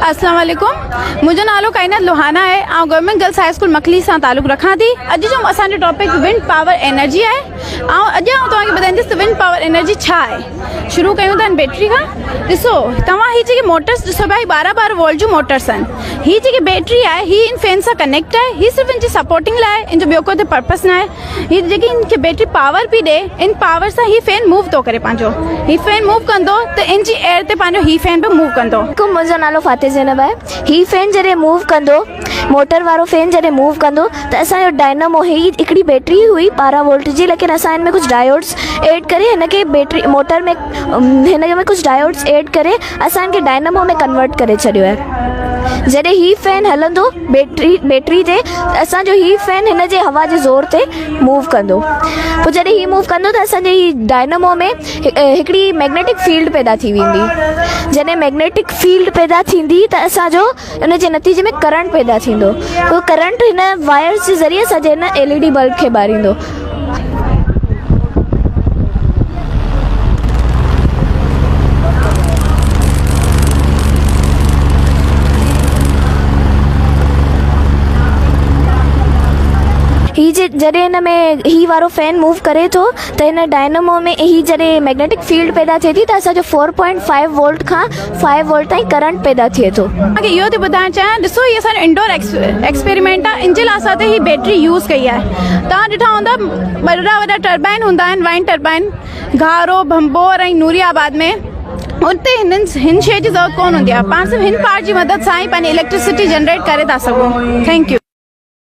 अस्सलाम वालेकुम। मुझो नालो काइनात लोहाना है। आउं government girls high school Makkhali सां ताल्लुक़ रखां थी। अॼु जो असांजो टॉपिक विंड पावर एनर्जी आहे। अॼु आउं तव्हांखे ॿुधाईंदसि त विंड पावर एनर्जी छा आहे। शुरू कयूं था बैटरी खां। ॾिसो तव्हां ही जेके मोटर्स ॾिसो भाई 12 वोल्ट जूं मोटर्स आहिनि। ही जेकी बैटरी आहे ही इन फैन सां कनेक्ट आहे। ही सिर्फ़ु इनजी सपोर्टिंग लाइ, इन जो ॿियो कोई पर्पस न आहे। ही जेकी इनखे बैटरी पावर पई ॾे, इन पावर सां ही फैन मूव थो करे पंहिंजो। ही फैन मूव कंदो त इनजी एयर ते पंहिंजो ही फैन बि मूव कंदो। मुंहिंजो नालो फातिह ज़ैनब आहे। ही फैन जॾहिं मूव कंदो, मोटर वारो फैन जॾहिं मूव कंदो त असांजो डायनामो ही हिकिड़ी बैटरी हुई 12 वोल्ट जी, लेकिन असां हिन में कुझु डायोड्स ऐड करे हिनखे बैटरी मोटर में हिन में कुझु डायोड्स ऐड करे असां हिनखे डायनामो में कन्वर्ट करे छॾियो आहे। जॾहिं ही फैन हलंदो बैटरी ते त असांजो ही फैन हिन जे हवा जे ज़ोर ते मूव कंदो। पोइ जॾहिं ही मूव कंदो त असांजे ही डायनामो में हिकिड़ी मैग्नेटिक फील्ड पैदा थी वेंदी। जॾहिं मैग्नेटिक फील्ड पैदा थींदी त असांजो उन जे नतीजे में करंट पैदा थींदो। उहो करंट हिन वायर्स जे ज़रिए असांजे हिन LED बल्ब खे ॿारींदो। ही जॾहिं हिन में ही वारो फैन मूव करे थो त हिन डायनामो में ही जॾहिं मैग्नेटिक फील्ड पैदा थिए थी त असांजो 4.5 वोल्ट खां 5 वोल्ट ताईं करंट पैदा थिए थो। तव्हांखे इहो थी ॿुधाइणु चाहियां, ॾिसो ही असांजो इंडोर एक्सपेरिमेंट आहे। इन जे लाइ असां ही बैटरी यूज़ कई आहे। तव्हां ॾिठा हूंदा वॾा टर्बाइन हूंदा आहिनि, वाइन टर्बाइन घारो, भंबोर ऐं नूरियाबाद में। उते हिन शइ जी ज़रूरत कोन हूंदी आहे। पाण सिर्फ़ु हिन पार्ट जी मदद सां ई पंहिंजी इलेक्ट्रिसिटी जनरेट करे था सघूं। Thank U.